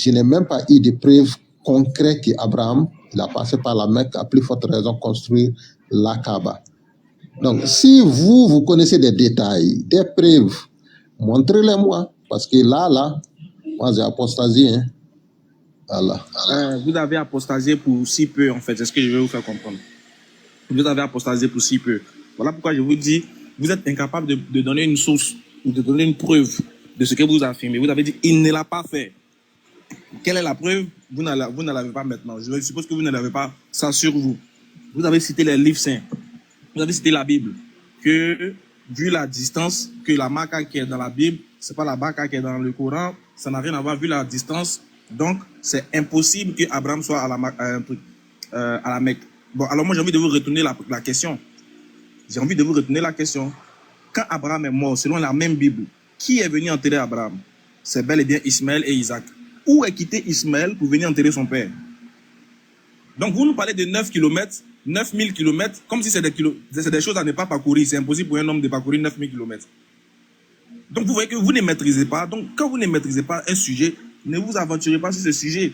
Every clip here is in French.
je n'ai même pas eu de preuves concrètes qu'Abraham, il a passé par la Mecque, à plus forte raison construire la Kaaba. Donc, si vous connaissez des détails, des preuves, montrez-les-moi. Parce que là, moi, j'ai apostasié. Hein. Voilà. Vous avez apostasié pour si peu, en fait. C'est ce que je vais vous faire comprendre. Vous avez apostasié pour si peu. Voilà pourquoi je vous dis, vous êtes incapable de donner une source ou de donner une preuve de ce que vous affirmez. Vous avez dit, il ne l'a pas fait. Quelle est la preuve? Vous ne l'avez pas maintenant. Je suppose que vous ne l'avez pas ça sur vous. Vous avez cité les livres saints. Vous avez cité la Bible. Que, vu la distance, que la Mecque qui est dans la Bible, c'est pas la Mecque qui est dans le Coran, ça n'a rien à voir vu la distance. Donc, c'est impossible que Abraham soit à la Mecque. Bon, alors moi, j'ai envie de vous retourner la question. J'ai envie de vous retourner la question. Quand Abraham est mort, selon la même Bible, qui est venu enterrer Abraham? C'est bel et bien Ismaël et Isaac. Où est quitté Ismaël pour venir enterrer son père? Donc, vous nous parlez de 9 km, 9000 km, comme si c'est des choses à ne pas parcourir. C'est impossible pour un homme de parcourir 9000 km. Donc, vous voyez que vous ne maîtrisez pas. Donc, quand vous ne maîtrisez pas un sujet, ne vous aventurez pas sur ce sujet.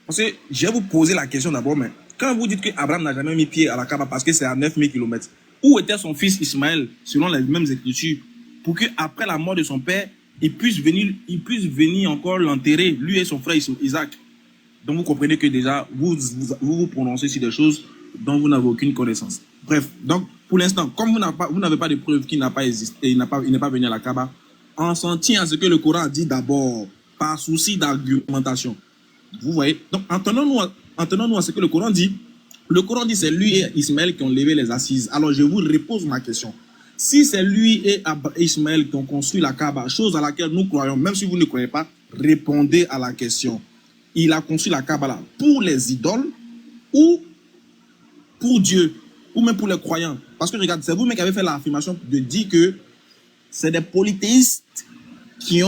Parce que je vais vous poser la question d'abord, mais quand vous dites qu'Abraham n'a jamais mis pied à la Kaaba parce que c'est à 9000 km, où était son fils Ismaël, selon les mêmes écritures, pour qu'après la mort de son père, il puisse venir encore l'enterrer, lui et son frère Isaac? Donc vous comprenez que déjà, vous prononcez sur des choses dont vous n'avez aucune connaissance. Bref, donc pour l'instant, comme vous n'avez pas de preuve qu'il n'a pas existé, il n'est pas venu à la Kaaba, on s'en tient à ce que le Coran dit d'abord, par souci d'argumentation. Vous voyez? Donc en tenant-nous à ce que le Coran dit, c'est lui et Ismaël qui ont levé les assises. Alors je vous repose ma question. Si c'est lui et Ismaël qui ont construit la Kaaba, chose à laquelle nous croyons, même si vous ne croyez pas, répondez à la question. Il a construit la Kaaba là pour les idoles ou pour Dieu ou même pour les croyants? Parce que regarde, c'est vous-même qui avez fait l'affirmation de dire que c'est des polythéistes qui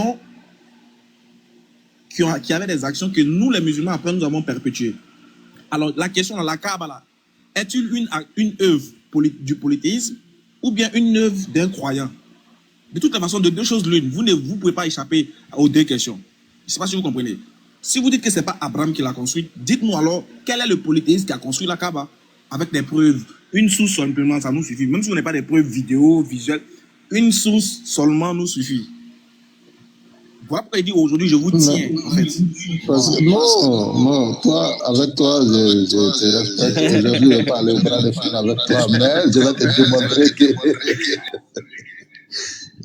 avaient des actions que nous les musulmans après nous avons perpétuées. Alors la question dans la Kaaba là, est-il une œuvre du polythéisme ou bien une œuvre d'un croyant? De toute façon, de deux choses l'une, vous ne pouvez pas échapper aux deux questions. Je ne sais pas si vous comprenez. Si vous dites que ce n'est pas Abraham qui l'a construit, dites-nous alors quel est le polythéiste qui a construit la Kaaba avec des preuves. Une source seulement, ça nous suffit. Même si on n'a pas des preuves vidéo, visuelles, une source seulement nous suffit. Voilà pourquoi il dit aujourd'hui je vous tiens. En fait. Non, toi, avec toi, je te respecte. Aujourd'hui, je ne vais pas aller au bras de fer avec toi, mais je vais te démontrer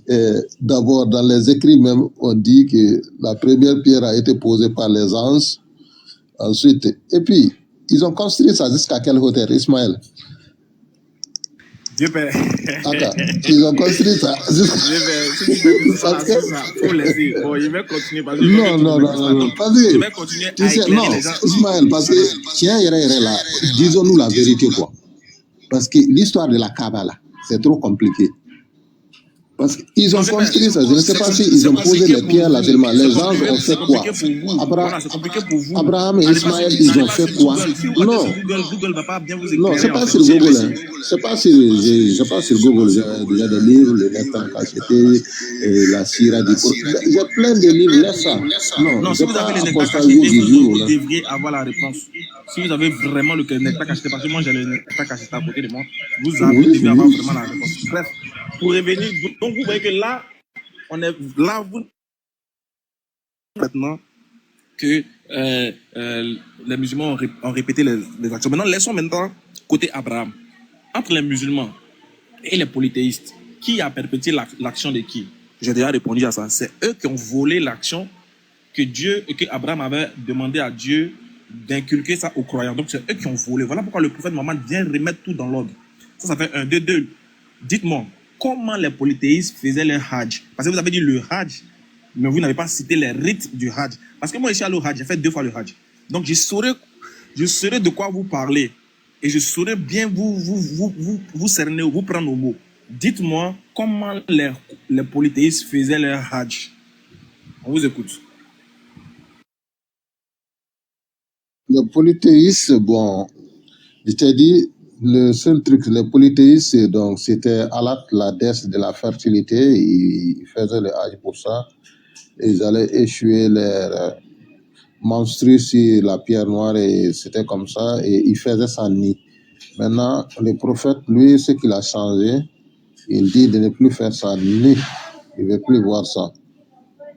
que d'abord, dans les écrits même, on dit que la première pierre a été posée par les anges. Ensuite, et puis, ils ont construit ça jusqu'à quelle hauteur, Ismaël? Dieu Père. Attends, ils ont construit ça. Dieu Père, parce que... faut laisser. Bon, je vais continuer. Parce que non. Je vais continuer à éclairer les gens. Ismaël, parce que, tiens, là, disons-nous la vérité, quoi. Parce que l'histoire de la Kaaba, là, c'est trop compliqué. Parce qu'ils ont construit ça. Je ne sais pas s'ils ont posé les pierres là seulement. Les anges ont fait quoi? Abraham et Ismaël, ils ont fait quoi? Non. Google va pas bien vous Non, c'est pas sur Google. Hein. C'est pas sur Google. J'ai déjà des livres, le net en cacheté, la Syrah du Coran. J'ai plein de livres, laisse ça. Non, si vous avez les nectars cachetés, vous devriez avoir la réponse. Si vous avez vraiment le nectar cacheté, parce que moi j'ai le nectar cacheté à côté de moi, vous devez avoir vraiment la réponse. Bref, pour revenir, donc vous voyez que là, vous maintenant que les musulmans ont répété les actions. Maintenant, laissons maintenant côté Abraham. Entre les musulmans et les polythéistes, qui a perpétué l'action de qui? J'ai déjà répondu à ça. C'est eux qui ont volé l'action que Abraham avait demandé à Dieu d'inculquer ça aux croyants. Donc c'est eux qui ont volé. Voilà pourquoi le prophète Mohammed vient remettre tout dans l'ordre. Ça fait 1, 2, 2. Dites-moi, comment les polythéistes faisaient leur hajj? Parce que vous avez dit le hajj, mais vous n'avez pas cité les rites du hajj. Parce que moi, je suis allé au hajj, j'ai fait 2 fois le hajj. Donc je saurais de quoi vous parler. Et je saurais bien vous cerner, vous prendre au mot. Dites-moi comment les polythéistes faisaient leur hajj. On vous écoute. Les polythéistes, bon, je t'ai dit, le seul truc, les polythéistes, donc, c'était Alat, la déesse de la fertilité. Ils faisaient le hajj pour ça. Ils allaient échouer leur menstruent sur la pierre noire et c'était comme ça et ils faisaient ça nu. Maintenant, le prophète, lui, ce qu'il a changé, il dit de ne plus faire ça nu. Il ne veut plus voir ça.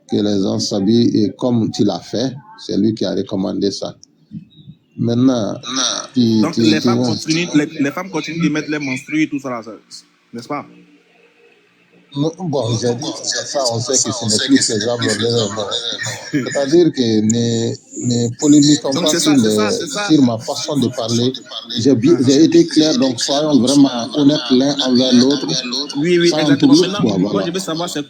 Que les gens s'habillent et comme tu l'as fait, c'est lui qui a recommandé ça. Maintenant, Donc les femmes continuent de mettre les menstrues et tout ça, là, n'est-ce pas? non, bon, j'ai dit ça, on sait que ce n'est plus faisable. C'est-à-dire que ne polémiquons Donc pas c'est sur, ça, c'est ça. sur ma façon de parler. J'ai été clair, donc soyons vraiment honnêtes l'un envers l'autre. Oui, Ça, exactement. on Maintenant, quoi, moi voilà. je veux savoir c'est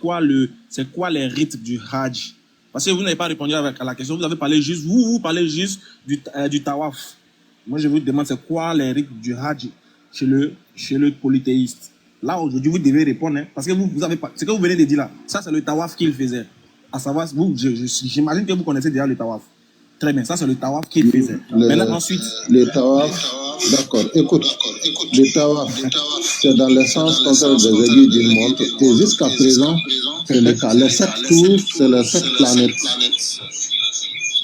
quoi les rites du Hajj. Parce que vous n'avez pas répondu à la question, vous avez parlé juste, vous parlez juste du tawaf. Moi je vous demande c'est quoi les rites du Hajj chez le polythéiste. Là aujourd'hui vous devez répondre, hein, parce que vous avez pas, ce que vous venez de dire là, ça c'est le tawaf qu'il faisait. À savoir, j'imagine que vous connaissez déjà le tawaf. Très bien, ça c'est le tawaf qu'il faisait. Maintenant ensuite. Le tawaf, d'accord, écoute, le tawaf, c'est dans le sens contraire des aiguilles d'une montre. Et jusqu'à présent, c'est le cas. Les 7 tours, c'est les 7 planètes.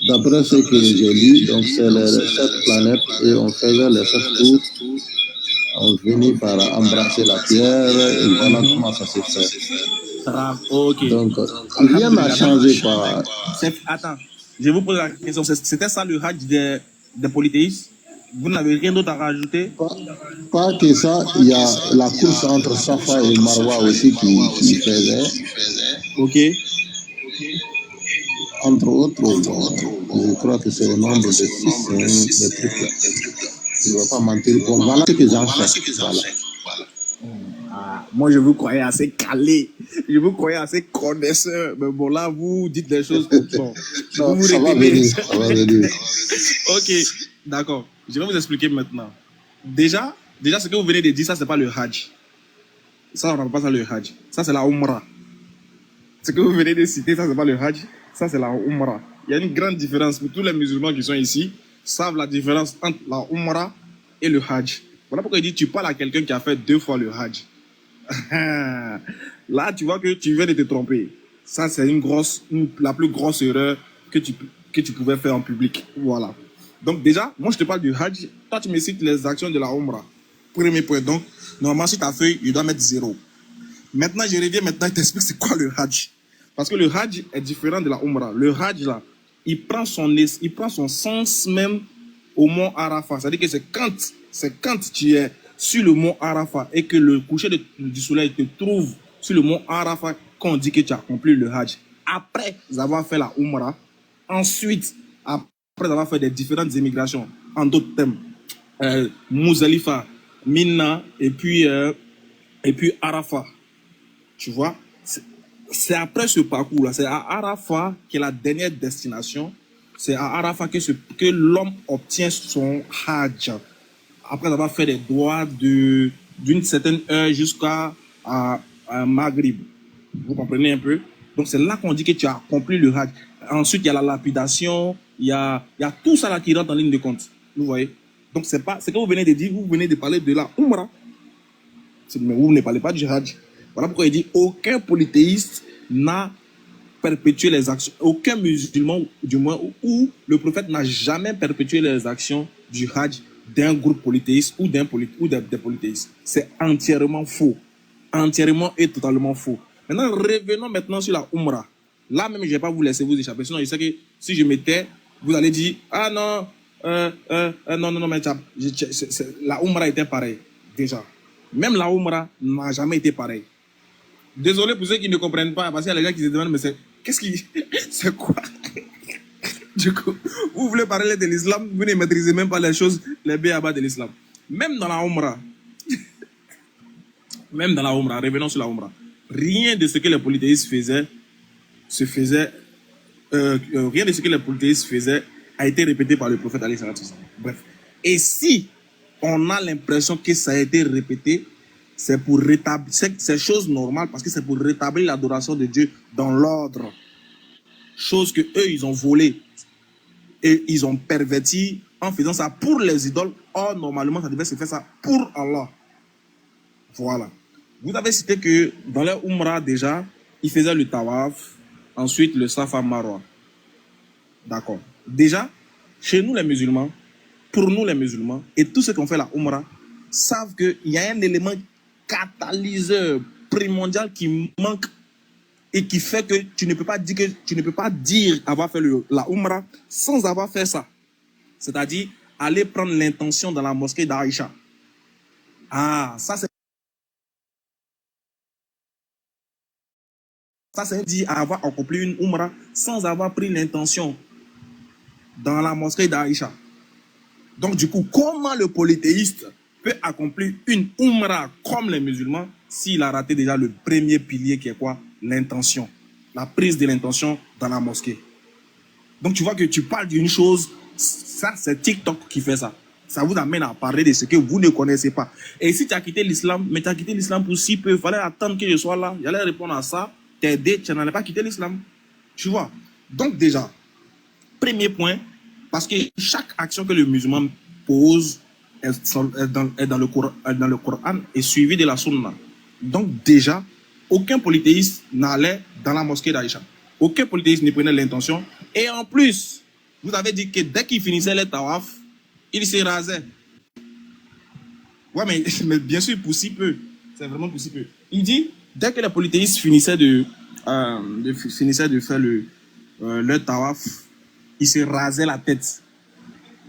D'après ce que j'ai lu, donc c'est les 7 planètes et on faisait les 7 tours. On finit par embrasser la pierre et voilà comment ça se fait. Ok. Donc, rien n'a changé. Attends, je vous pose la question. C'était ça le Hajj des polythéistes? Vous n'avez rien d'autre à rajouter? Pas que ça, il y a la course entre Safa et Marwa aussi qui faisait. Ok. Entre autres, bon, je crois que c'est au nombre de 6, des trucs là. Je ne vais pas mentir. Bon, voilà ce que j'en fais. Voilà. Moi, je vous croyais assez calé. Je vous croyais assez connaisseur. Mais bon, là, vous dites des choses comme ça. Non, ça va venir. Ça va venir. Ok, d'accord. Je vais vous expliquer maintenant. Déjà, ce que vous venez de dire, ça, c'est pas le Hajj. Ça, on n'appelle pas ça le Hajj. Ça, c'est la Umrah. Ce que vous venez de citer, ça, c'est pas le Hajj. Ça, c'est la Umrah. Il y a une grande différence. Tous les musulmans qui sont ici savent la différence entre la Umrah et le Hajj. Voilà pourquoi il dit tu parles à quelqu'un qui a fait 2 fois le Hajj. Là, tu vois que tu viens de te tromper. Ça, c'est la plus grosse erreur que tu pouvais faire en public. Voilà. Donc déjà, moi, je te parle du Hajj. Toi, tu me cites les actions de la Umrah. Premier point. Donc, normalement, sur ta feuille, il doit mettre 0. Maintenant, je reviens maintenant et t'explique c'est quoi le Hajj. Parce que le Hajj est différent de la Umrah. Le Hajj, là, il prend son sens même au mont Arafat. C'est-à-dire que c'est quand tu es sur le mont Arafat et que le coucher du soleil te trouve sur le mont Arafat qu'on dit que tu as accompli le Hajj. Après avoir fait la Umrah, ensuite, après avoir fait des différentes émigrations, en d'autres thèmes, Muzdalifa, Mina et puis Arafat. Tu vois, c'est après ce parcours-là, c'est à Arafat qui est la dernière destination. C'est à Arafat que l'homme obtient son Hajj. Après avoir fait des doigts d'une certaine heure jusqu'à Maghrib. Vous comprenez un peu? Donc c'est là qu'on dit que tu as accompli le Hajj. Ensuite, il y a la lapidation, il y a tout ça là qui rentre en ligne de compte. Vous voyez? Donc c'est que vous venez de dire, vous venez de parler de la Umrah. Mais vous ne parlez pas du Hajj. Voilà pourquoi il dit aucun polythéiste n'a perpétué les actions, aucun musulman, du moins, où le prophète n'a jamais perpétué les actions du Hajj d'un groupe polythéiste ou des polythéistes. C'est entièrement faux. Entièrement et totalement faux. Maintenant, revenons maintenant sur la Umrah. Là même, je ne vais pas vous laisser vous échapper. Sinon, je sais que si je m'étais, vous allez dire, ah non, non, mais la Umrah était pareille, déjà. Même la Umrah n'a jamais été pareille. Désolé pour ceux qui ne comprennent pas, parce qu'il y a les gens qui se demandent, mais c'est quoi? Du coup, vous voulez parler de l'islam, vous ne maîtrisez même pas les choses, les b.a.-ba de l'islam. Même dans la Umrah, revenons sur la Umrah, rien de ce que les polythéistes faisaient, rien de ce que les polythéistes faisaient a été répété par le prophète alayhi salatu wa sallam. Bref. Et si on a l'impression que ça a été répété, c'est pour rétablir, c'est chose normale parce que c'est pour rétablir l'adoration de Dieu dans l'ordre. Chose que eux, ils ont volé et ils ont perverti en faisant ça pour les idoles. Or, normalement, ça devait se faire ça pour Allah. Voilà. Vous avez cité que dans leur Umrah, déjà, ils faisaient le Tawaf, ensuite le Safa Marwa. D'accord. Déjà, chez nous les musulmans, pour nous les musulmans, et tous ceux qui ont fait la Umrah, savent qu'il y a un élément catalyseur primordial qui manque et qui fait que tu ne peux pas dire avoir fait la Umrah sans avoir fait ça. C'est-à-dire aller prendre l'intention dans la mosquée d'Aïcha. Ah, ça c'est dire avoir accompli une Umrah sans avoir pris l'intention dans la mosquée d'Aïcha. Donc du coup, comment le polythéiste peut accomplir une Umrah comme les musulmans s'il a raté déjà le premier pilier qui est quoi? L'intention. La prise de l'intention dans la mosquée. Donc tu vois que tu parles d'une chose, ça c'est TikTok qui fait ça. Ça vous amène à parler de ce que vous ne connaissez pas. Et si tu as quitté l'islam, mais tu as quitté l'islam pour si peu, il fallait attendre que je sois là, j'allais répondre à ça, t'aider, tu n'allais pas quitter l'islam. Tu vois. Donc déjà, premier point, parce que chaque action que le musulman pose est dans le Coran est suivie de la sunna. Donc déjà, aucun polythéiste n'allait dans la mosquée d'Aïcha. Aucun polythéiste ne prenait l'intention. Et en plus, vous avez dit que dès qu'il finissait les tawaf, il se rasait. Ouais, mais bien sûr, pour si peu. C'est vraiment pour si peu. Il dit, dès que les polythéistes finissaient de faire leur tawaf, il se rasait la tête.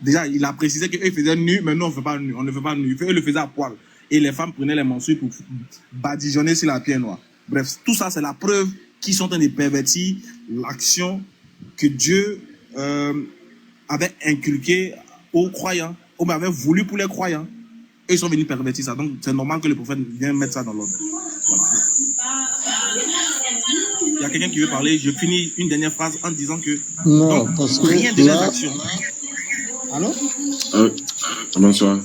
Déjà, il a précisé qu'eux faisaient nu, mais nous, on ne fait pas nu. On ne fait pas nu. Eux le faisaient à poil. Et les femmes prenaient les mensues pour badigeonner sur la pierre noire. Bref, tout ça, c'est la preuve qu'ils sont en train de pervertir l'action que Dieu avait inculquée aux croyants, ou avait voulu pour les croyants. Et ils sont venus pervertir ça. Donc, c'est normal que le prophète vienne mettre ça dans l'ordre. Voilà. Il y a quelqu'un qui veut parler. Je finis une dernière phrase en disant que Non, donc, parce que rien de leurs là, actions. Allô? Bonsoir.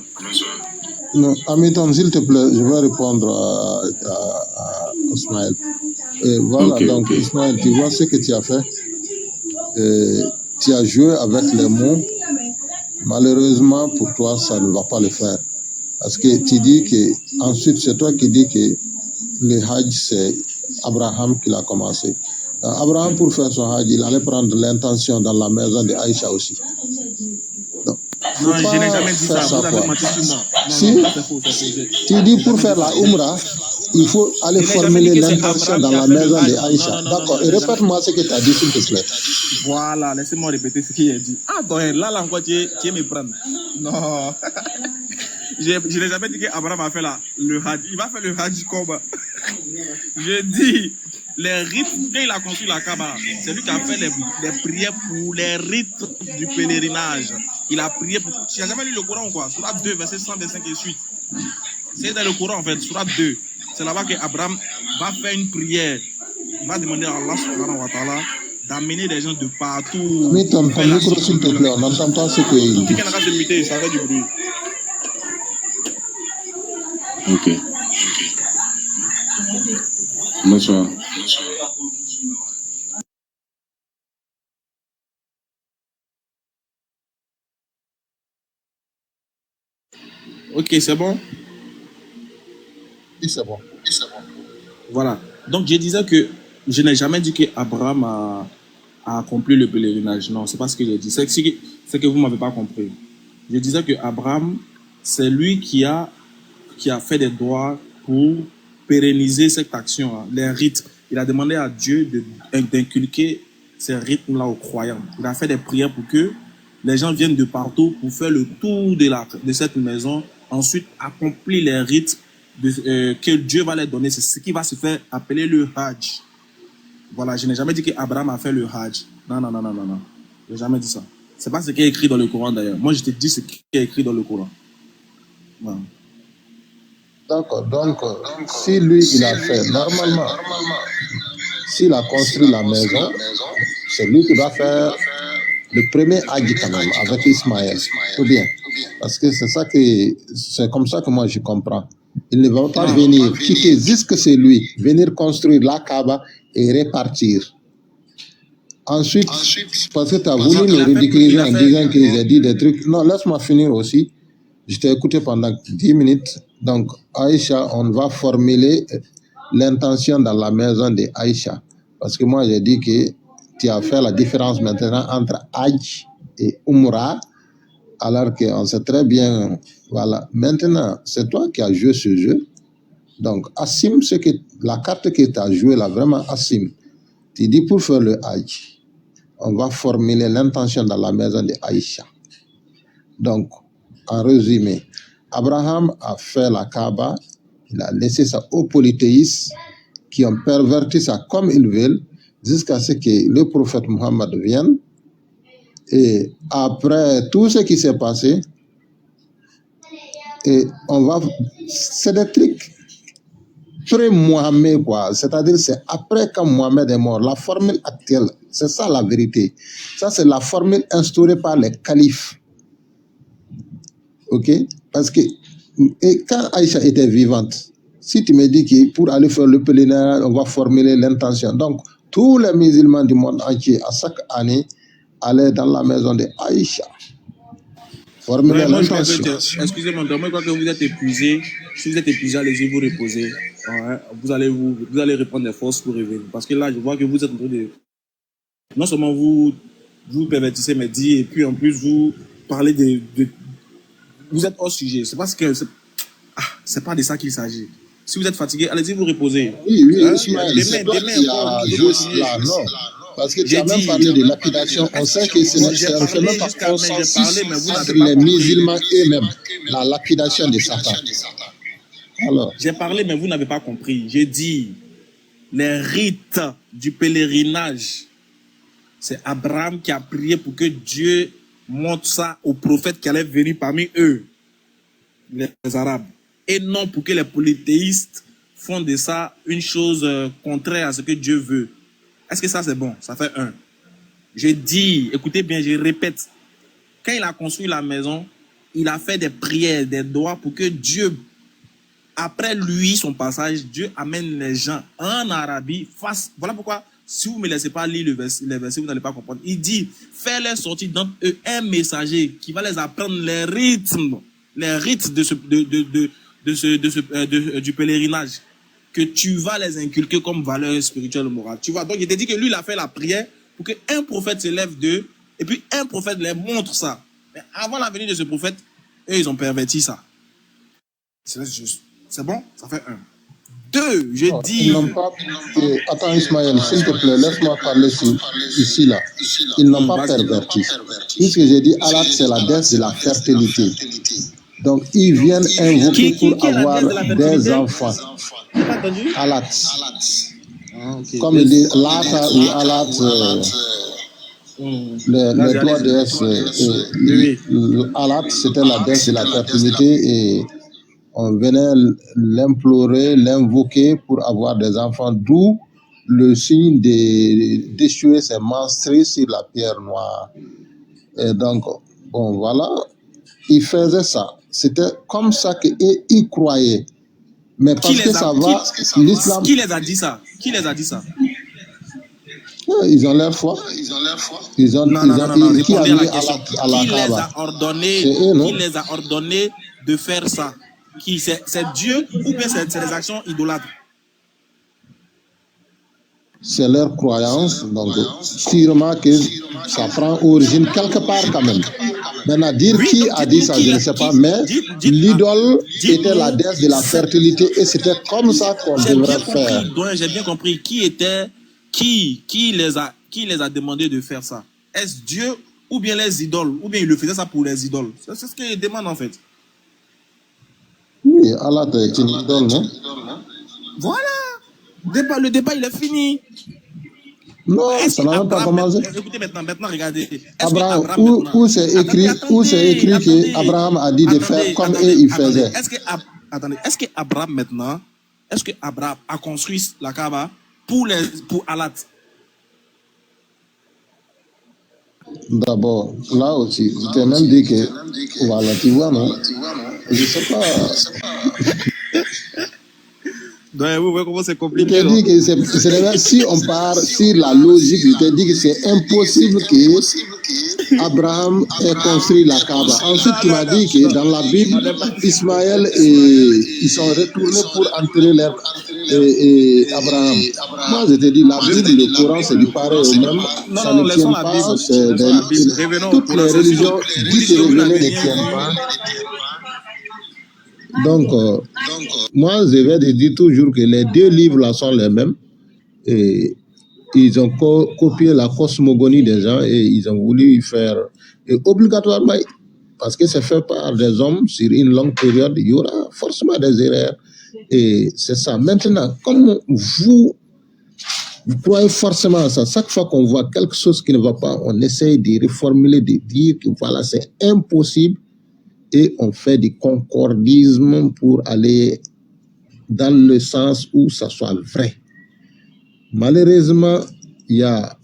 non, Amitam, s'il te plaît, je vais répondre à Ismaël. Et voilà, Ok, donc ok. Ismaël, tu vois ce que tu as fait. Tu as joué avec les mots. Malheureusement, pour toi, ça ne va pas le faire. Parce que tu dis que, ensuite, c'est toi qui dis que le Hajj, c'est Abraham qui l'a commencé. Abraham, pour faire son Hajj, il allait prendre l'intention dans la maison de Aïcha aussi. Donc, Non, faut je n'ai pas jamais dit faire ça. ça, Vous avez quoi. menti sur moi. Non, Si non, ça c'est faux. Ça, c'est faux. tu dis J'ai pour jamais faire dit la ça. Umrah, il faut aller Je n'ai jamais formuler dit que c'est l'intention Abraham dans qui a la fait le maison de Hajj. Non, Aïcha. non, non, non, D'accord. non, Et j'ai jamais. répète-moi ce que tu as dit, s'il te plaît. Voilà, laissez-moi répéter ce qu'il a dit. Ah, donc là encore, tu es me prendre. Non. Je n'ai jamais dit qu'Abraham a fait le Hajj. Il va faire le Hajj comme. Je dis, les rites, quand il a construit la Kaaba, c'est lui qui a fait les prières pour les rites du pèlerinage. Il a prié pour. Tu n'as jamais lu le Coran ou quoi? Surat 2, verset 125 et suite. C'est dans le Coran en fait, Surat 2. C'est là-bas qu'Abraham va faire une prière. Il va demander à Allah subhanahu wa ta'ala d'amener des gens de partout. Mets ton Faire la micro, s'il te plaît. On n'entend pas ce qu'il dit. Quelqu'un n'a qu'à se muter, ça fait du bruit. Ok. Bonsoir. Ok, c'est bon? Oui, c'est bon. Voilà. Donc, je disais que je n'ai jamais dit qu'Abraham a accompli le pèlerinage. Non, c'est pas ce que j'ai dit. C'est que vous ne m'avez pas compris. Je disais que Abraham, c'est lui qui a fait des droits pour pérenniser cette action, hein, les rites. Il a demandé à Dieu d'inculquer ces rythmes-là aux croyants. Il a fait des prières pour que les gens viennent de partout pour faire le tour de cette maison, ensuite accomplir les rites que Dieu va leur donner. C'est ce qui va se faire appeler le Hajj. Voilà, je n'ai jamais dit qu'Abraham a fait le Hajj. Non, non, non, non, non, non. Je n'ai jamais dit ça. C'est pas ce qui est écrit dans le Coran d'ailleurs. Moi, je te dis ce qui est écrit dans le Coran. Voilà. D'accord. Donc, si lui, il a fait, normalement, s'il a construit la maison, c'est lui qui doit faire le premier Hajj quand même, avec Ismaël. Tout bien. Parce que c'est comme ça que moi je comprends. Il ne va pas venir quitter jusque c'est lui, venir construire la Kaaba et repartir. Ensuite, parce que tu as voulu me ridiculiser en disant que j'ai dit des trucs. Non, laisse-moi finir aussi. Je t'ai écouté pendant 10 minutes. Donc, Aïcha, on va formuler l'intention dans la maison d'Aïcha. Parce que moi, j'ai dit que tu as fait la différence maintenant entre Hajj et Umrah, alors qu'on sait très bien, voilà. Maintenant, c'est toi qui as joué ce jeu. Donc, assume la carte que tu as jouée là, vraiment assume. Tu dis pour faire le Hajj, on va formuler l'intention dans la maison de Aïcha. Donc, en résumé, Abraham a fait la Kaaba, il a laissé ça aux polythéistes qui ont perverti ça comme ils veulent, jusqu'à ce que le prophète Mohammed vienne. Et après tout ce qui s'est passé, et c'est des trucs pré-Mohammed, quoi. C'est-à-dire, c'est après quand Mohammed est mort. La formule actuelle, c'est ça la vérité. Ça, c'est la formule instaurée par les califes. Ok? Parce que quand Aïcha était vivante, si tu me dis que pour aller faire le pèlerinage, on va formuler l'intention. Donc, tous les musulmans du monde entier, à chaque année, allaient dans la maison de Aïcha. Formuler l'intention. Excusez-moi, moi, je crois que vous êtes épuisé. Si vous êtes épuisé, allez-y vous reposer. Ouais, vous allez reprendre des forces pour revenir. Parce que là, je vois que vous êtes en train de... Non seulement vous pervertissez mes dits, et puis en plus, vous parlez de... Vous êtes hors sujet. C'est parce que... c'est pas de ça qu'il s'agit. Si vous êtes fatigué, allez-y vous reposer. Oui, Ismaël, c'est toi qui as joué cela, non. Parce que tu as même parlé de lapidation. On sait que c'est même pas consensus entre les musulmans eux-mêmes, la lapidation de Satan. Alors. J'ai parlé, mais vous n'avez pas compris. J'ai dit, les rites du pèlerinage, c'est Abraham qui a prié pour que Dieu montre ça aux prophètes qui allaient venir parmi eux, les Arabes. Et non pour que les polythéistes font de ça une chose contraire à ce que Dieu veut. Est-ce que ça c'est bon? Ça fait un. Je dis, écoutez bien, je répète. Quand il a construit la maison, il a fait des prières, des doigts pour que Dieu, après lui, son passage, Dieu amène les gens en Arabie face. Voilà pourquoi, si vous ne me laissez pas lire les versets, vous n'allez pas comprendre. Il dit, fais-les sortir d'entre eux un messager qui va les apprendre les rythmes du pèlerinage, que tu vas les inculquer comme valeur spirituelle et morale. Tu vois, donc il te dit que lui, il a fait la prière pour qu'un prophète s'élève d'eux, et puis un prophète les montre ça. Mais avant la venue de ce prophète, eux, ils ont perverti ça. C'est bon? Ça fait un. Deux, je dis... Attends, Ismaël, s'il te plaît, laisse-moi parler ici, là. Ils n'ont pas perverti. Puisque j'ai dit, Alat, c'est la déesse de la fertilité. Donc, ils viennent invoquer pour avoir des enfants. Alat. Comme il dit, Lata ou Alat, les trois déesses. Alat, c'était la déesse de la fertilité et on venait l'implorer, l'invoquer pour avoir des enfants, d'où le signe d'échouer ses menstrues sur la pierre noire. Et donc, bon, voilà, il faisait ça. C'était comme ça qu'ils croyaient. Mais parce que ça va, l'islam... Qui les a dit ça? Qui les a dit ça? Ils ont leur foi. Ils ont qui a mis à la Kaaba? Qui les a ordonné de faire ça? C'est Dieu ou bien c'est les actions idolâtres? C'est leur croyance, donc sûrement que ça prend origine quelque part quand même. Maintenant, dire qui a dit ça, je ne sais pas, mais l'idole était la déesse de la fertilité et c'était comme ça qu'on devrait faire. J'ai bien compris. Qui les a demandé de faire ça? Est-ce Dieu ou bien les idoles? Ou bien il le faisait ça pour les idoles? C'est ce qu'il demande en fait. Oui, Allah est une idole, non? Voilà. Le débat, il est fini. Non, ça n'a même pas commencé. Écoutez maintenant, regardez. Abraham, où c'est écrit que Abraham a dit de faire comme eux ils faisaient. Est-ce que Abraham maintenant, a construit la Kaaba pour Alat? D'abord, là aussi, je t'ai même dit que, voilà, tu vois, non? Je sais pas. Donc, vous voyez comment c'est compliqué. Je t'ai dit que si on part sur la logique, je t'ai dit que c'est impossible que Abraham ait construit la Kaaba. Ensuite, tu m'as dit que dans la Bible, Ismaël et ils sont retournés pour enterrer et Abraham. Moi, je te dis, la Bible, le Coran, c'est du pareil au même. Non, Ça non, ne laissons tient la pas. Bible. C'est Laissons la Bible. Revenons au toutes Coran. les C'est sûr. religions Vous dites dites que vous révélées n'avez ne rien tiennent vu. pas. Donc, moi, je vais te dire toujours que les deux livres-là sont les mêmes. Et ils ont copié la cosmogonie des gens et ils ont voulu y faire. Et obligatoirement, parce que c'est fait par des hommes sur une longue période, il y aura forcément des erreurs. Et c'est ça. Maintenant, comme vous croyez forcément à ça, chaque fois qu'on voit quelque chose qui ne va pas, on essaye de reformuler, de dire que voilà, c'est impossible et on fait du concordisme pour aller dans le sens où ça soit vrai. Malheureusement, il y a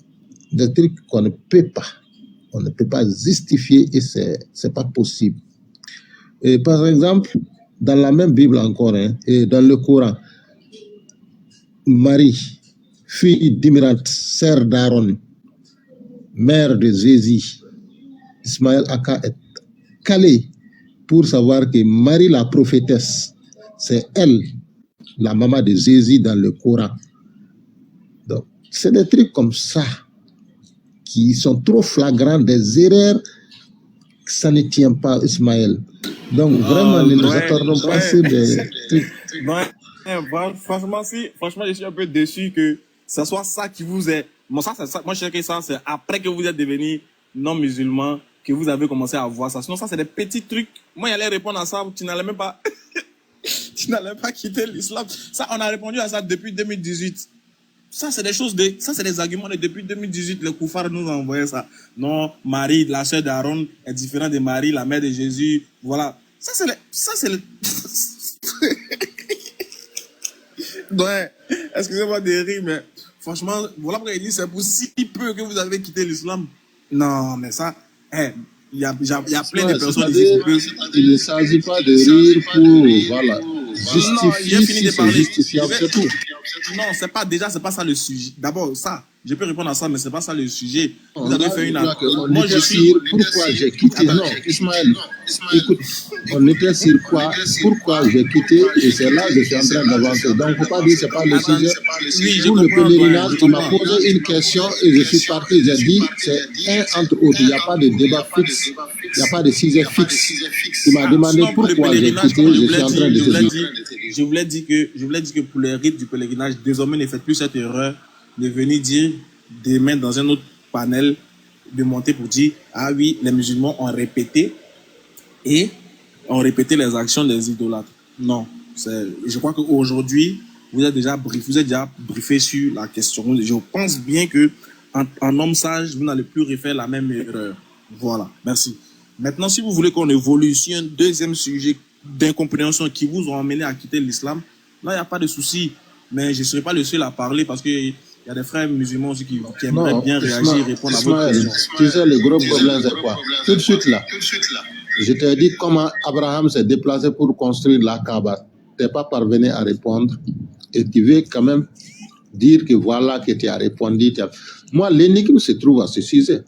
des trucs qu'on ne peut pas. On ne peut pas justifier et c'est pas possible. Et par exemple, dans la même Bible encore, et dans le Coran, Marie, fille d'Imran, sœur d'Aaron, mère de Jésus, Ismaël Aka est calé pour savoir que Marie la prophétesse, c'est elle, la maman de Jésus dans le Coran. Donc, c'est des trucs comme ça qui sont trop flagrants, des erreurs, ça ne tient pas, Ismaël. Donc, vraiment, ne nous attardons pas sur des trucs. Franchement, je suis un peu déçu que ce soit ça qui vous est. Moi, je sais que ça, c'est après que vous êtes devenu non-musulman que vous avez commencé à voir ça. Sinon, ça, c'est des petits trucs. Moi, j'allais répondre à ça, tu n'allais même pas, tu n'allais pas quitter l'islam. Ça, on a répondu à ça depuis 2018. Ça, c'est des choses ça, c'est des arguments de depuis 2018. Le koufar nous a envoyé ça. Non, Marie, la sœur d'Aaron, est différente de Marie, la mère de Jésus. Voilà. Ça, c'est le... Ouais, excusez-moi de rire, mais franchement, voilà pourquoi il dit c'est pour si peu que vous avez quitté l'islam. Non, mais ça, il y a plein de personnes ici qui peuvent... Il ne s'agit pas de rire pour, voilà, justifier si c'est justifiable, c'est tout. Non, c'est pas ça le sujet. D'abord, ça, je peux répondre à ça, mais c'est pas ça le sujet. Vous avez fait une... Moi, je suis... Pourquoi j'ai quitté? Non, Ismaël, écoute, on était sur quoi? Pourquoi j'ai quitté? Et c'est là que je suis en train d'avancer. Donc, il ne faut pas dire que ce n'est pas le sujet. Oui, pour le pèlerinage, il m'a posé une question et je suis parti. J'ai dit, c'est un entre autres. Il n'y a pas de débat fixe. Il n'y a pas de sujet fixe. Il m'a demandé pourquoi j'ai quitté. Je suis en train de te dire. Je voulais dire que pour les rites du pèlerinage, désormais, ne faites plus cette erreur de venir dire demain dans un autre panel, de monter pour dire ah oui, les musulmans ont répété les actions des idolâtres. Non, je crois qu'aujourd'hui, vous êtes déjà briefé sur la question. Je pense bien que en homme sage, vous n'allez plus refaire la même erreur. Voilà, merci. Maintenant, si vous voulez qu'on évolue sur un deuxième sujet d'incompréhension qui vous ont amené à quitter l'islam, là, il n'y a pas de souci. Mais je ne serai pas le seul à parler parce qu'il y a des frères musulmans aussi qui aimeraient bien réagir et répondre à votre question. Tu sais, le gros problème, c'est quoi? Tout de suite là, je t'ai dit comment Abraham s'est déplacé pour construire la Kaaba. Tu n'es pas parvenu à répondre et tu veux quand même dire que voilà que tu as répondu. Moi, l'énigme se trouve à ce sujet.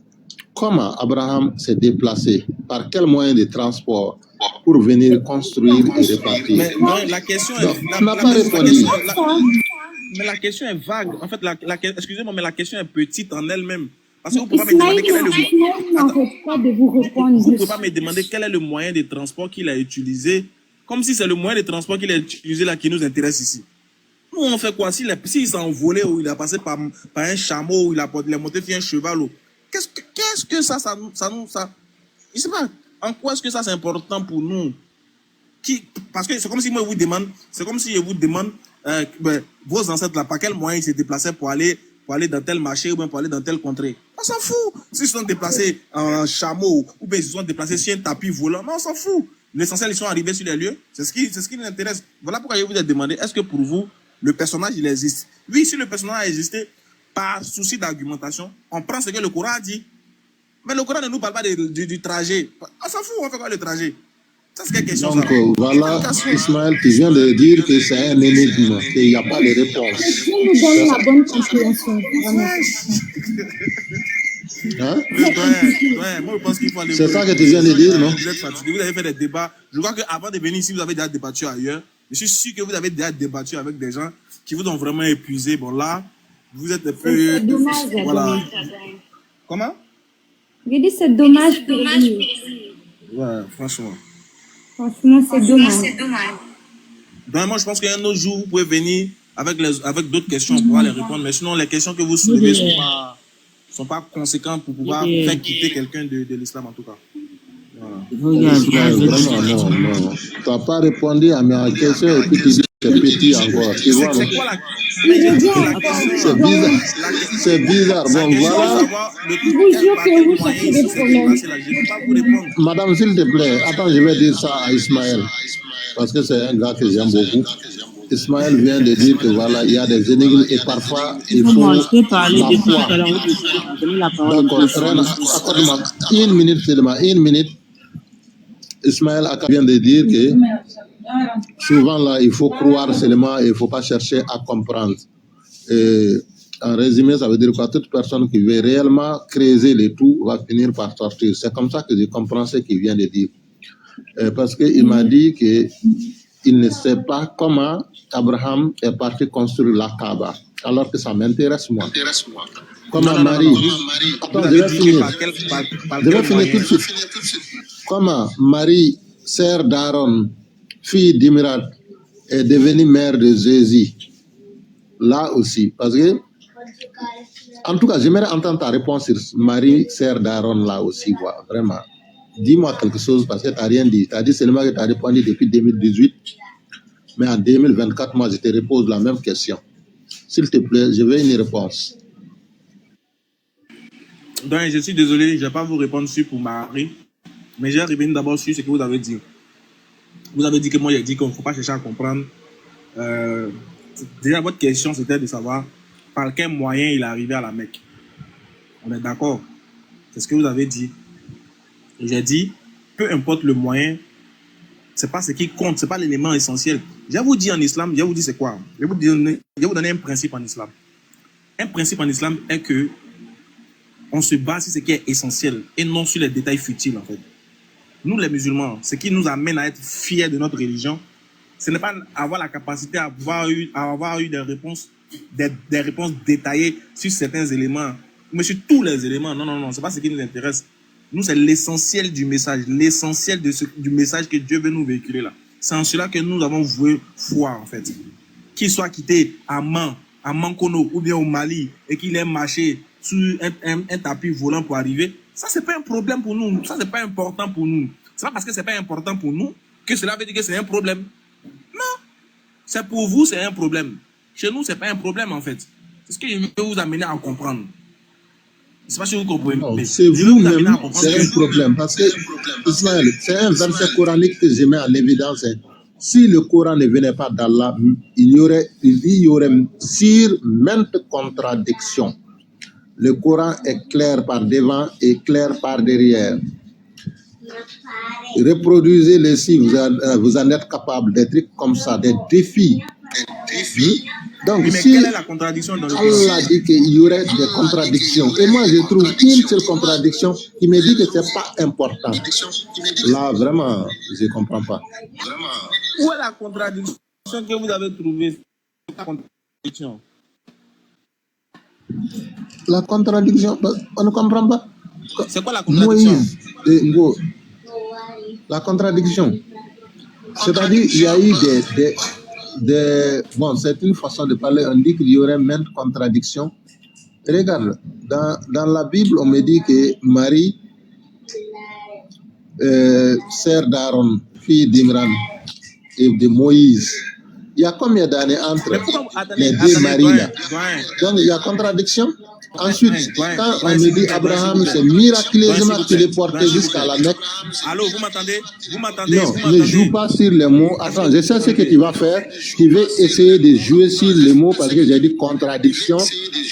Comment Abraham s'est déplacé? Par quel moyen de transport pour venir construire et répartir? Mais la question mais la question est vague. En fait, excusez-moi, mais la question est petite en elle-même. Parce que vous ne pouvez pas me demander quel est le Vous pouvez pas me demander quel est le moyen de transport qu'il a utilisé, comme si c'est le moyen de transport qu'il a utilisé là qui nous intéresse ici. Nous, on fait quoi? S'il s'est envolé ou il a passé par un chameau ou il est monté sur un cheval, qu'est-ce que ça je sais pas. En quoi est-ce que ça c'est important pour nous? Parce que c'est comme si moi je vous demande, vos ancêtres là, par quel moyen ils se déplaçaient pour aller dans tel marché ou bien pour aller dans telle contrée. On s'en fout. S'ils se sont déplacés en chameau ou bien ils se sont déplacés sur un tapis volant, non, on s'en fout. L'essentiel, ils sont arrivés sur les lieux. C'est ce qui nous intéresse. Voilà pourquoi je vous ai demandé, est-ce que pour vous, le personnage, il existe? Oui, si le personnage a existé, par souci d'argumentation, on prend ce que le Coran a dit. Mais le Coran ne nous parle pas du trajet. On s'en fout, on fait quoi le trajet? Ça, c'est quelle question? Donc, voilà, Ismaël, tu viens de dire que c'est un énigme, qu'il n'y a pas de réponse. Je nous donne la bonne compréhension. Hein? Moi, je pense qu'il faut aller. C'est ça que tu viens de dire, non? Vous êtes fatigué, vous avez fait des débats. Je crois qu'avant de venir ici, vous avez déjà débattu ailleurs. Je suis sûr que vous avez déjà débattu avec des gens qui vous ont vraiment épuisé, bon là, vous êtes un peu... C'est dommage, Voilà. Comment? J'ai dit c'est dommage pour lui. Ouais, franchement. Franchement, c'est dommage. Donc, moi, je pense qu'un autre jour, vous pouvez venir avec d'autres questions, on pourra les répondre. Mais sinon, les questions que vous soulevez sont pas conséquentes pour pouvoir faire quitter quelqu'un de l'islam, en tout cas. Voilà. Vraiment, non. Tu n'as pas répondu à mes questions et puis tu dis que c'est petit encore. Tu vois, non? C'est quoi la... J'ai dit que la question... C'est bizarre. C'est bizarre. Bon, voilà. Je vous jure que vous cherchez des problèmes. Je ne peux pas vous répondre. Madame, s'il te plaît, attends, je vais dire ça à Ismaël. Parce que c'est un gars que j'aime beaucoup. Ismaël vient de dire que voilà, il y a des énigmes et parfois il faut Moi, je peux parler la de tout foi. à l'heure. Donner la parole. D'accord, Reine, accorde-moi une minute seulement, une minute. Ismaël vient de dire que souvent là, il faut croire seulement et il ne faut pas chercher à comprendre. Et en résumé, ça veut dire que toute personne qui veut réellement creuser les tout va finir par sortir. C'est comme ça que je comprends ce qu'il vient de dire. Parce qu'il m'a dit qu'il ne sait pas comment Abraham est parti construire la Kaaba, alors que ça m'intéresse moi. Comment Marie... Attends, je vais finir. Je vais finir tout de suite. Comment Marie, sœur d'Aaron, fille d'Imran, est devenue mère de Jésus. Là aussi, parce que, en tout cas, j'aimerais entendre ta réponse sur Marie, sœur d'Aaron, là aussi, quoi, vraiment. Dis-moi quelque chose, parce que tu n'as rien dit. Tu as dit seulement que tu as répondu depuis 2018, mais en 2024, moi, je te repose la même question. S'il te plaît, je veux une réponse. Donc, je suis désolé, je ne vais pas vous répondre sur pour Marie, mais je vais revenir d'abord sur ce que vous avez dit. Vous avez dit que moi, j'ai dit qu'on ne faut pas chercher à comprendre. Déjà, votre question, c'était de savoir par quel moyen il est arrivé à la Mecque. On est d'accord? C'est ce que vous avez dit. Et j'ai dit, peu importe le moyen, c'est pas ce qui compte, c'est pas l'élément essentiel. Je vais vous dire en islam, je vais vous dire c'est quoi? Je vais vous donner un principe en islam. Un principe en islam est que on se base sur ce qui est essentiel et non sur les détails futiles, en fait. Nous, les musulmans, ce qui nous amène à être fiers de notre religion, ce n'est pas avoir la capacité à avoir eu des réponses détaillées sur certains éléments, mais sur tous les éléments. Non, c'est pas ce qui nous intéresse. Nous, c'est l'essentiel du message, l'essentiel du message que Dieu veut nous véhiculer là. C'est en cela que nous avons voué foi, en fait. Qu'il soit quitté à Mankono ou bien au Mali et qu'il ait marché sur un tapis volant pour arriver, ça, c'est pas un problème pour nous. Ça, c'est pas important pour nous. C'est pas parce que c'est pas important pour nous que cela veut dire que c'est un problème. Non. C'est pour vous, c'est un problème. Chez nous, c'est pas un problème, en fait. C'est ce que je veux vous amener à comprendre. Je sais pas si vous comprenez. Non, c'est vous-même, c'est un problème. Parce que, Ismaël, c'est un verset coranique que je mets en évidence. Si le Coran ne venait pas d'Allah, il y aurait sur maintes contradictions. Le Coran est clair par devant et clair par derrière. Reproduisez-les si vous en êtes capable, des trucs comme ça, des défis. Donc, oui, mais si quelle est la contradiction dans le Allah dit qu'il y aurait des contradictions, et moi je trouve une seule contradiction qui me dit que ce n'est pas important. Là, vraiment, je ne comprends pas. Où est la contradiction que vous avez trouvée? La contradiction. La contradiction, on ne comprend pas. C'est quoi la contradiction? Moïse et Ngo. La contradiction. C'est-à-dire, il y a eu bon, c'est une façon de parler. On dit qu'il y aurait maintes contradictions. Regarde, dans la Bible, on me dit que Marie, sœur d'Aaron, fille d'Imran et de Moïse, il y a combien d'années entre les deux maris là? Donc, il y a contradiction. Ensuite, quand on me dit Abraham, c'est miraculeusement qu'il est porté jusqu'à la Mecque. Allô, vous m'entendez? Non, ne joue pas sur les mots. Attends, je sais ce que tu vas faire. Tu veux essayer de jouer sur les mots parce que j'ai dit contradiction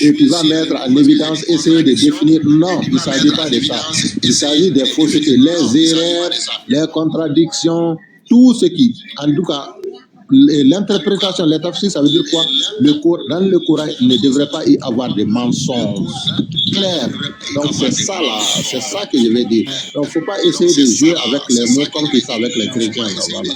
et tu vas mettre en évidence, essayer de définir. Non, il ne s'agit pas de ça. Il s'agit des faussetés, les erreurs, les contradictions, tout ce qui, en tout cas, l'interprétation, les tafsir, ça veut dire quoi? Dans le Coran, il ne devrait pas y avoir de mensonges clairs. Donc c'est ça là, c'est ça que je vais dire. Donc il ne faut pas essayer de jouer avec les mots comme ils font avec les chrétiens. Là, voilà.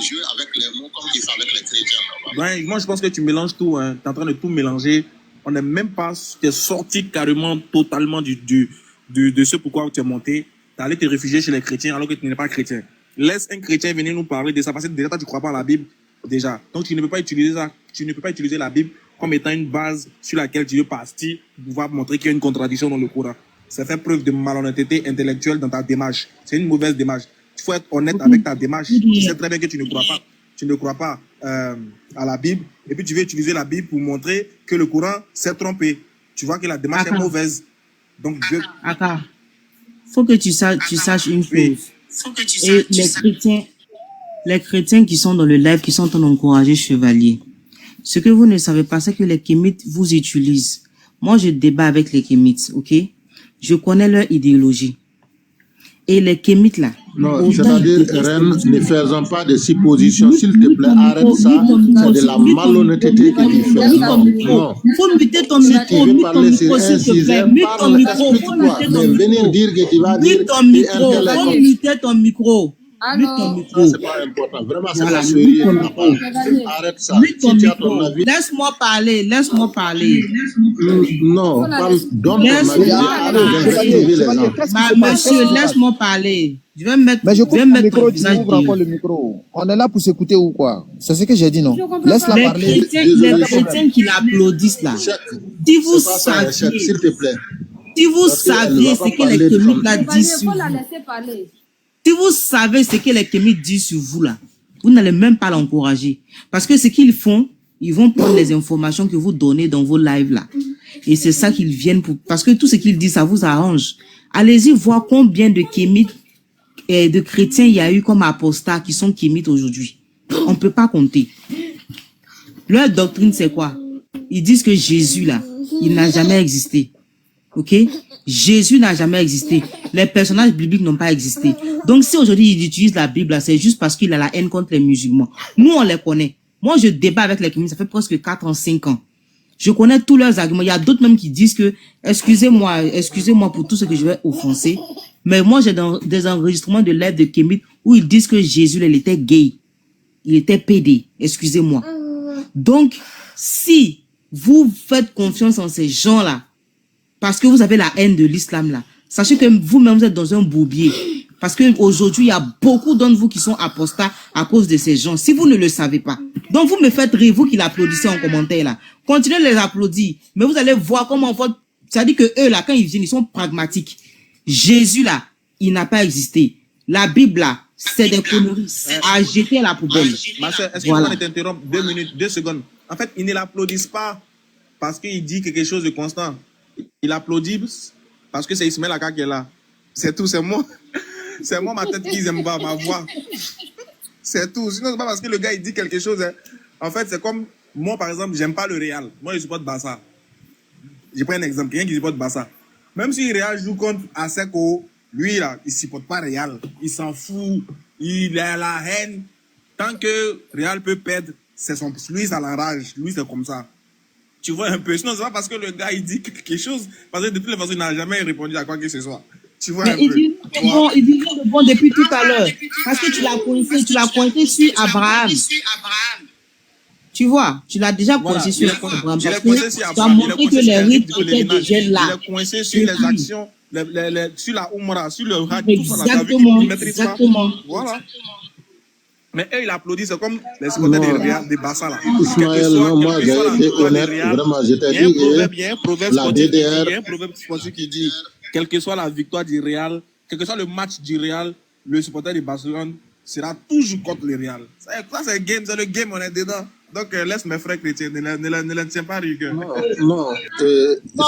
Ouais, moi, je pense que tu mélanges tout. Hein. Tu es en train de tout mélanger. On n'est même pas... Tu es sorti carrément, totalement de ce pourquoi tu es monté. Tu es allé te réfugier chez les chrétiens alors que tu n'es pas chrétien. Laisse un chrétien venir nous parler de ça. Parce que déjà, toi, tu ne crois pas à la Bible. Déjà. Donc, tu ne peux pas utiliser ça. Tu ne peux pas utiliser la Bible comme étant une base sur laquelle tu veux partir pour pouvoir montrer qu'il y a une contradiction dans le Coran. Ça fait preuve de malhonnêteté intellectuelle dans ta démarche. C'est une mauvaise démarche. Il faut être honnête avec ta démarche. Tu sais très bien que tu ne crois pas à la Bible, et puis tu veux utiliser la Bible pour montrer que le Coran s'est trompé. Tu vois que la démarche est mauvaise. Donc, Dieu... Attends. Faut que tu saches une chose. Oui. Et les chrétiens qui sont dans le live, qui sont en train d'encourager Chevalier, ce que vous ne savez pas, c'est que les kémites vous utilisent. Moi, je débat avec les kémites, ok? Je connais leur idéologie. Et les kémites là... Non, c'est-à-dire, Reine, ne faisons pas de suppositions, s'il te plaît, arrête ça, c'est de la malhonnêteté que tu fais. Non, non. Faut muter ton Si micro, tu veux mute ton parler sur micro, un s'il te plaît. sujet, Mute ton parle, micro, faut explique-toi. muter ton Mais venir micro. dire que tu vas dire Mute ton que micro, un tel est faut comme... muter ton micro. Mute ton Ça, micro. c'est pas important. Vraiment, c'est Voilà, pas mute sérieux ton de ta part. micro. Arrête ça. Mute ton Si tu as ton micro. avis... Laisse-moi parler, laisse-moi parler. Non, parle, donne ton Laisse-moi avis. Arrête d'invectiver les gens. Monsieur, laisse-moi parler. Je vais mettre, Mais je coupe le mettre micro, ton tu visage ouvres encore de... le micro. On est là pour s'écouter ou quoi? C'est ce que j'ai dit, non? Laisse-la Les parler. chrétiens qui l'applaudissent là. Si vous saviez, S'il te plaît. si vous Parce qu'elle saviez va ce pas que parler les kémites comme- là disent sur faut la vous, laisser parler. si vous savez ce que les kémites disent sur vous là, vous n'allez même pas l'encourager. Parce que ce qu'ils font, ils vont prendre les informations que vous donnez dans vos lives là. Et c'est ça qu'ils viennent pour... Parce que tout ce qu'ils disent, ça vous arrange. Allez-y voir combien de kémites et de chrétiens il y a eu comme apostats qui sont kémites aujourd'hui. On ne peut pas compter. Leur doctrine, c'est quoi? Ils disent que Jésus là, il n'a jamais existé. Ok? Jésus n'a jamais existé. Les personnages bibliques n'ont pas existé. Donc si aujourd'hui ils utilisent la Bible, là, c'est juste parce qu'il a la haine contre les musulmans. Nous, on les connaît. Moi, je débat avec les kémites, ça fait presque 4 ans, 5 ans. Je connais tous leurs arguments. Il y a d'autres même qui disent que, excusez-moi pour tout ce que je vais offenser, mais moi, j'ai des enregistrements de live de kémites où ils disent que Jésus, il était gay. Il était pédé. Excusez-moi. Donc, si vous faites confiance en ces gens-là, parce que vous avez la haine de l'islam là, sachez que vous-même vous êtes dans un bourbier. Parce que aujourd'hui, il y a beaucoup d'entre vous qui sont apostats à cause de ces gens. Si vous ne le savez pas. Donc, vous me faites rire, vous qui l'applaudissez en commentaire là. Continuez de les applaudir. Mais vous allez voir comment votre... C'est-à-dire que eux là, quand ils viennent, ils sont pragmatiques. Jésus là, il n'a pas existé. La Bible là, c'est des conneries à jeter à la poubelle. Ma soeur, est-ce que Voilà. je peux t'interrompre 2 minutes, 2 secondes? En fait, ils ne l'applaudissent pas parce qu'il dit quelque chose de constant. Il applaudit parce que c'est Ismaël Aka qui est là. C'est tout, c'est moi. C'est moi, ma tête qu'ils aiment pas, ma voix. C'est tout. Sinon, c'est pas parce que le gars, il dit quelque chose. Hein. En fait, c'est comme moi, par exemple, j'aime pas le Real. Moi, je supporte Barça. Je prends un exemple. Quelqu'un qui supporte Barça. Même si Real joue contre Aseko, lui, là, il supporte pas Real. Il s'en fout. Il a la haine. Tant que Real peut perdre, c'est son... Lui, ça l'enrage. Lui, c'est comme ça. Tu vois un peu. Sinon, c'est pas parce que le gars, il dit quelque chose. Parce que de toutes les façons, il n'a jamais répondu à quoi que ce soit. Tu vois Mais un il peu. dit le bon depuis tout à l'heure. Parce que tu l'as pointé sur Abraham. Tu vois, tu l'as déjà Voilà, coincé il sur est coincé- Abraham. il est Parce coincé que sur tu as Abraham, il est montré que coincé les sur rites de étaient l'élément. déjà là. Il est coincé sur les Depuis. actions, sur la Oumra, sur le Hajj, tout ça. T'as vu Exactement, qu'il maîtrise pas. exactement. Voilà. Mais eux, ils applaudissent, c'est comme les supporters Non. des Real, des Barça là. Ismaël, non, moi, j'ai été honnête. Vraiment, je t'ai dit Il y a un proverbe la sportif qui dit, DDR, il y a un proverbe sportif qui dit, quelle que soit la victoire du Real, quel que soit le match du Real, le supporter du Barcelone sera toujours contre le Real. Ça, c'est le game, on est dedans. Donc, laisse mes frères chrétiens, ne les tiens pas rigueur. non, Non,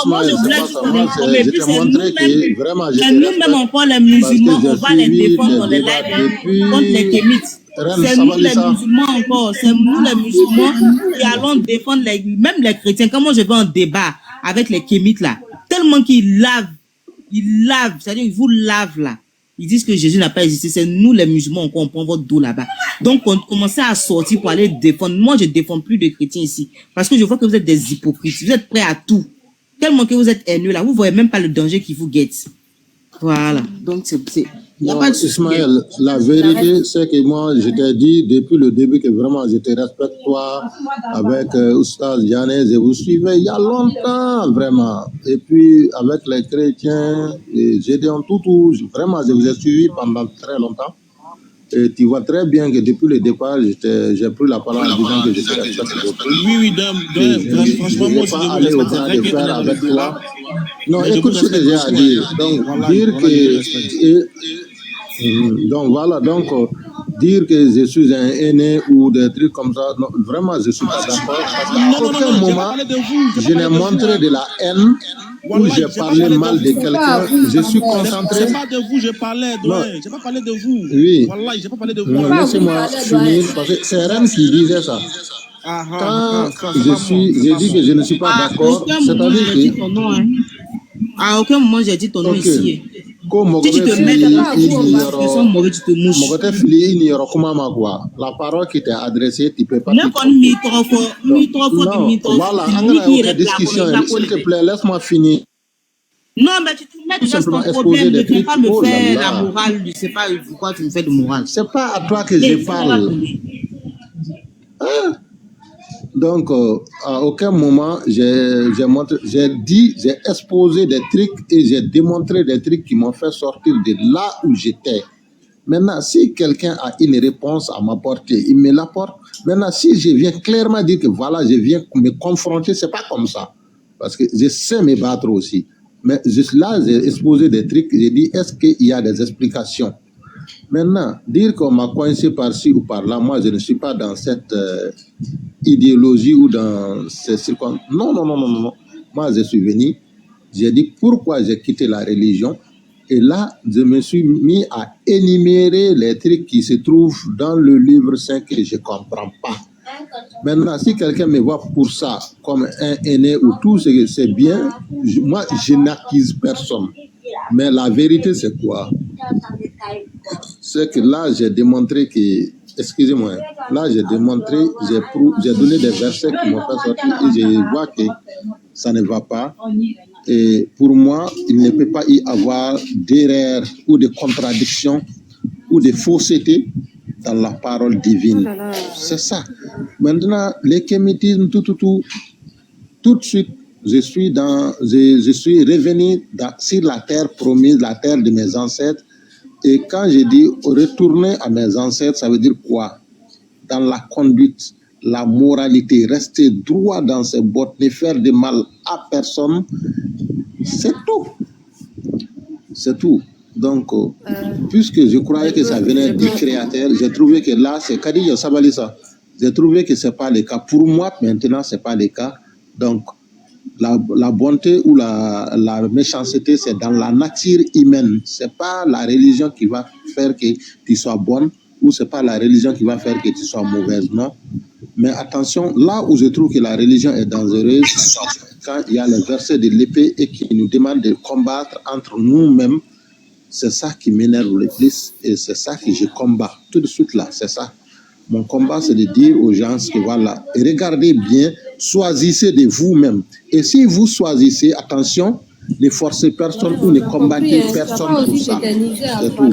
moi, Ismaël, je voulais c'est pas juste ça. vous Moi, informer. je Puis t'ai c'est montré que nous-mêmes, vraiment, je c'est te nous-mêmes respecte. encore les Parce que musulmans, j'ai on va les suivi défendre des dans les débats lives depuis contre les kémites. Rennes C'est nous les Sabalissa. musulmans encore, c'est nous les musulmans qui allons défendre même les chrétiens. Quand moi je vais en débat avec les kémites là, tellement qu'ils lavent, c'est-à-dire ils vous lavent là. Ils disent que Jésus n'a pas existé. C'est nous les musulmans encore, on prend votre dos là-bas. Donc on commençait à sortir pour aller défendre. Moi je défends plus de chrétiens ici. Parce que je vois que vous êtes des hypocrites. Vous êtes prêts à tout. Tellement que vous êtes haineux là. Vous voyez même pas le danger qui vous guette. Voilà. Donc Il n'y a Non, pas de souci. Ismaël, la vérité, c'est que moi, je t'ai dit depuis le début que vraiment, je te respecte, toi, avec Oustaz Yanez, je vous suivais il y a longtemps, vraiment. Et puis, avec les chrétiens, j'ai dit en tout, vraiment, je vous ai suivi pendant très longtemps. Et tu vois très bien que depuis le départ, j'ai pris la parole en disant que je te respecte beaucoup. Oui, franchement, moi aussi, pas je vous aller au respecte. bras C'est de vrai que fer avec toi. Non, mais je écoute vous ce que respecte j'ai à aussi, dire. hein. Donc, Voilà, dire voilà, je vous respecte. donc voilà, donc dire que je suis un aîné ou des trucs comme ça, non, vraiment je suis pas d'accord parce qu'à Non, aucun j'ai pas moment parlé de vous. je n'ai montré de la haine ou Wallah, j'ai j'ai pas parlé parlé de mal de vous. quelqu'un. Je suis concentré. C'est pas de vous, je parlais, Non, Douin. J'ai pas parlé de vous. oui, Wallah, j'ai pas parlé de vous. non, laissez-moi finir parce que c'est Rennes qui disait ça. Quand j'ai dit que je ne suis pas À d'accord, aucun moment, c'est-à-dire j'ai dit que, ton nom. Hein. À aucun moment, j'ai dit ton nom ok, ici. comme Si tu te mets dans la situation mauvais, tu te mouches. la parole qui t'est adressée, tu ne peux pas Ne te connais tromper. mi trop Voilà, en discussion, s'il te plaît, laisse-moi finir. Non, mais tu te mets Tout déjà simplement ton exposer problème. Ne des viens trucs. pas me Oh là faire là. la morale. Je sais pas pourquoi tu me fais de morale. C'est pas à toi que je Et ça va parle. tomber. Hein? Donc, à aucun moment, j'ai exposé des trucs et j'ai démontré des trucs qui m'ont fait sortir de là où j'étais. Maintenant, si quelqu'un a une réponse à m'apporter, il me l'apporte. Maintenant, si je viens clairement dire que voilà, je viens me confronter, c'est pas comme ça. Parce que je sais me battre aussi. Mais juste là, j'ai exposé des trucs, j'ai dit, est-ce qu'il y a des explications? Maintenant, dire qu'on m'a coincé par-ci ou par-là, moi, je ne suis pas dans cette idéologie ou dans ces circonstances. Non. Moi, je suis venu, j'ai dit pourquoi j'ai quitté la religion. Et là, je me suis mis à énumérer les trucs qui se trouvent dans le livre saint que je ne comprends pas. Maintenant, si quelqu'un me voit pour ça comme un aîné ou tout, c'est bien. Moi, je n'accuse personne. Mais la vérité, c'est quoi? C'est que là, j'ai démontré que... Excusez-moi. Là, j'ai démontré, j'ai donné des versets qui m'ont fait sortir et je vois que ça ne va pas. Et pour moi, il ne peut pas y avoir d'erreur ou de contradiction ou de fausseté dans la parole divine. C'est ça. Maintenant, l'ékémitisme, tout de suite, je suis revenu sur la terre promise, la terre de mes ancêtres. Et quand je dis retourner à mes ancêtres, ça veut dire quoi? Dans la conduite, la moralité, rester droit dans ses bottes, ne faire de mal à personne, c'est tout. C'est tout. Donc, puisque je croyais que ça venait du Créateur, j'ai trouvé que là, c'est Kadi Sabalisa. J'ai trouvé que ce n'est pas le cas. Pour moi, maintenant, ce n'est pas le cas. Donc, la bonté ou la méchanceté, c'est dans la nature humaine. Ce n'est pas la religion qui va faire que tu sois bonne ou ce n'est pas la religion qui va faire que tu sois mauvaise, non. Mais attention, là où je trouve que la religion est dangereuse, quand il y a le verset de l'épée et qui nous demande de combattre entre nous-mêmes, c'est ça qui m'énerve le plus et c'est ça que je combats tout de suite là, c'est ça. Mon combat, c'est de dire aux gens que voilà, regardez bien, choisissez de vous-même. Et si vous choisissez, attention, ne forcez personne ou ne combattez personne pour ça. C'est tout.